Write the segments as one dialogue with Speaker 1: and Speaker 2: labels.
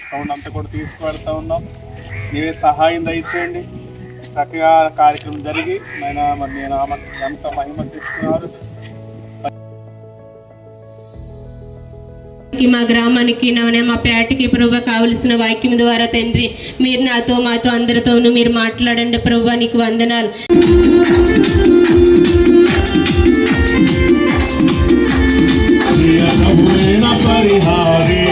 Speaker 1: Sound అంతా కూడా తీసుకువెళ్తా ఉన్నాం. మీరే సహాయం దయచేయండి. చక్కగా కార్యక్రమం జరిగి మరి నేను ఎంత మహిమ తెస్తున్నారు.
Speaker 2: మా గ్రామానికి మా పేటకి ప్రభు కావలసిన వాక్యం ద్వారా తండ్రి మీరు నాతో మాతో అందరితోనూ మీరు మాట్లాడండి ప్రభు. నీకు వందనాలు.
Speaker 3: ప్రియ ప్రభువేన పరిహారి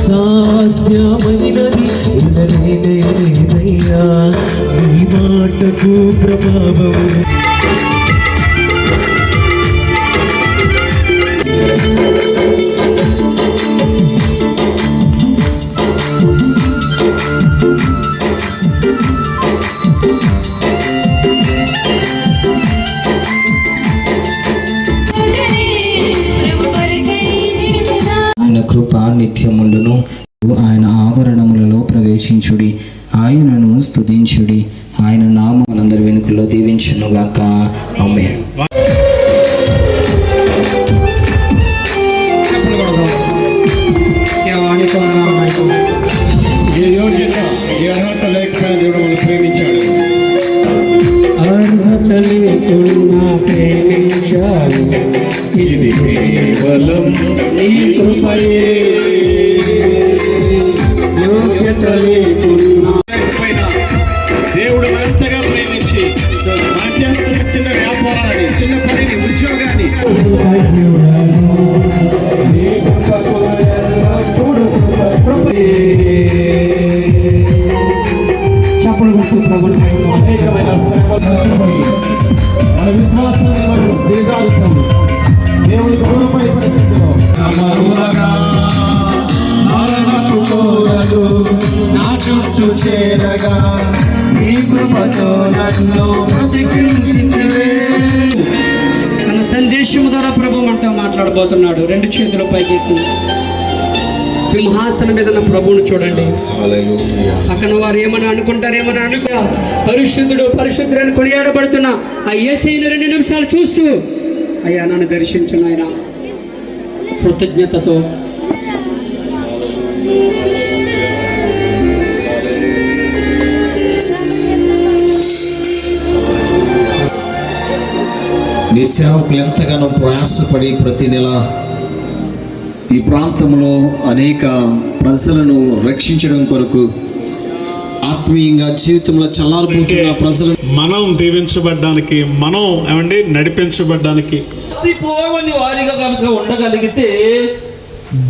Speaker 4: సాధ్యమైనది లేదయ్యా నీ మాటకు ప్రభావం.
Speaker 5: ఆయన కృప నిత్యముండును. ఆయన ఆవరణములలో ప్రవేశించుడి, ఆయనను స్తుతించుడి, ఆయన నామం మనందరి వెనుకల్లో దీవించునుగాక. ఆమేన్.
Speaker 3: అర్హత లేకపోయినా దేవుడు మనం ప్రేమించాడు.
Speaker 4: అర్హత లేకున్నా ప్రేమించాడు,
Speaker 3: ఇది కేవలం
Speaker 4: నీ కృపయే. యోగ్యత లేకున్నా
Speaker 3: దేవుడు ఎంతగా ప్రేమించి మనం చేస్తున్న చిన్న వ్యాపారాన్ని, చిన్న పనిని, ఉద్యోగాన్ని
Speaker 4: చప్పుడు గుర్తు ప్రభుత్వం అనేకమైన మన విశ్వాసాన్ని మనం దిగజారుతాము. దేవుడికి గుణపై పరిస్థితిలో
Speaker 3: నా చుట్టూ చేరగా నీ కృపతో నన్ను బ్రతికించితివే.
Speaker 6: తన సందేశము ద్వారా ప్రభు మనతో మాట్లాడబోతున్నాడు. రెండు చేతుల పైకి సింహాసనం మీద ఉన్న ప్రభువును చూడండి. పక్కన వారు ఏమని అనుకుంటారేమని అనుకో. పరిశుద్ధుడు పరిశుద్ధుడని కొనియాడబడుతున్న ఆ యేసయ్యను 2 నిమిషాలు చూస్తూ, అయ్యా నన్ను దర్శించు నాయనా కృతజ్ఞతతో.
Speaker 5: నీ సేవకులు ఎంతగానో ప్రయాసపడి ప్రతి నెల ఈ ప్రాంతంలో అనేక ప్రజలను రక్షించడం కొరకు, ఆత్మీయంగా జీవితంలో చల్లారిపోతున్న ప్రజలను
Speaker 1: మనం దీవించబడ్డానికి, మనం నడిపించబడ్డానికి
Speaker 7: పోవని వారిగా కనుక ఉండగలిగితే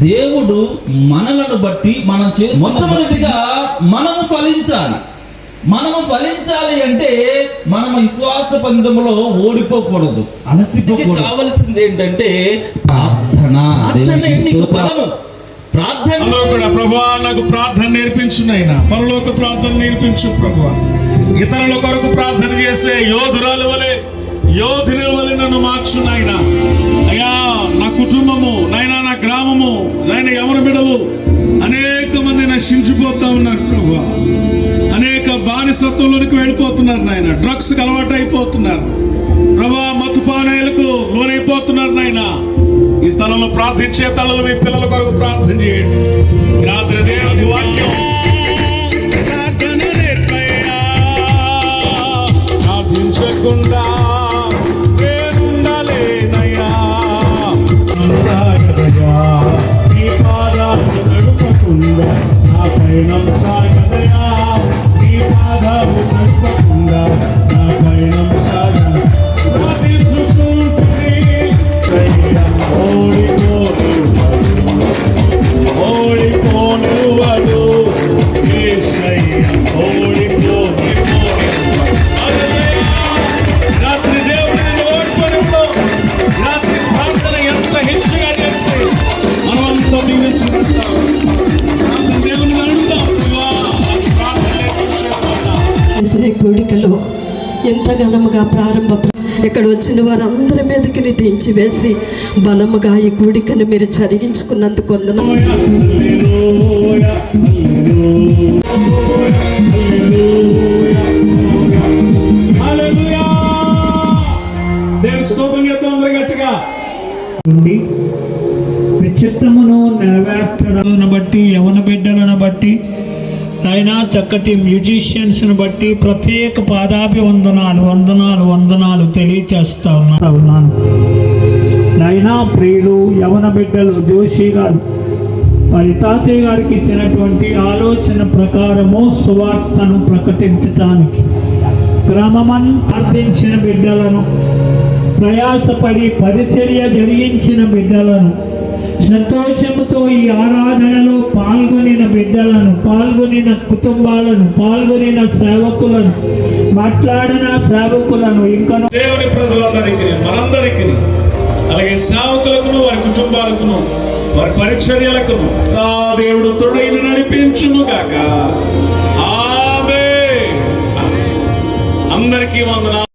Speaker 7: దేవుడు మనలను బట్టి మనం మొట్టమొదటిగా మనము ఫలించాలి. మనము ఫలించాలి అంటే మనం విశ్వాస పందెంలో ఓడిపోకూడదు, అలసిపోకూడదు. కావలసింది ఏంటంటే ప్రార్థన.
Speaker 1: ప్రభువా నాకు ప్రార్థన నేర్పించు నాయనా, పరలోక ప్రార్థన నేర్పించు ప్రభువా. ఇతరుల కొరకు ప్రార్థన చేసే యోధురాలు వలె, యోధుని వలె నన్ను మార్చు నాయనా. అయ్యా నా కుటుంబము నాయనా, నా గ్రామము నాయన, ఎవరు బిడవు అనేక మంది నశించిపోతా ఉన్నారు ప్రభువా. అనేక బానిసత్వంలోనికి వెళ్ళిపోతున్నారు నాయన, డ్రగ్స్ కి అలవాటు అయిపోతున్నారు ప్రభా, మత్తుపానాయాలకు లోనైపోతున్నారు నాయన. ఈ స్థలంలో ప్రార్థించే తల్లులు మీ పిల్లల కొరకు ప్రార్థన చేయండి. రాత్రి దేవుని వాక్యం ప్రార్థించకుండా
Speaker 8: ఎంతగానముగా ఇక్కడ వచ్చిన వారందరి మీదకి నీ దించి వేసి బలముగా ఈ కూడికను మీరు చదివించుకున్నందుకు వందనాలు.
Speaker 1: హల్లెలూయా, హల్లెలూయా. దేవునికి స్తోత్రం చేద్దాం అందరూ గట్టిగా.
Speaker 9: చిత్తమును నెరవేర్చడాలను బట్టి యవన బిడ్డలను బట్టి అయినా చక్కటి మ్యూజిషియన్స్ను బట్టి ప్రత్యేక వందనాలు తెలియచేస్తా ఉన్నాను. నైనా ప్రియులు యవన బిడ్డలు జోషి గారు వారి తాతయ్య గారికి ఇచ్చినటువంటి ఆలోచన ప్రకారము సువార్తను ప్రకటించడానికి గ్రామమంతా ప్రార్థించిన బిడ్డలను, ప్రయాసపడి పరిచర్య జరిగించిన బిడ్డలను, సంతోషముతో ఈ ఆరాధనలో పాల్గొనిన బిడ్డలను, పాల్గొనిన కుటుంబాలను, పాల్గొనిన సేవకులను, మాట్లాడిన సేవకులను, ఇంకా
Speaker 1: దేవుని ప్రజలందరికీ, మనందరికీ, అలాగే సేవకులకును, వారి కుటుంబాలకును, వారి పరిచర్యలకును ఆ దేవుడు తోడైన నడిపించును గాక. ఆమేన్. అందరికీ వందనాలు.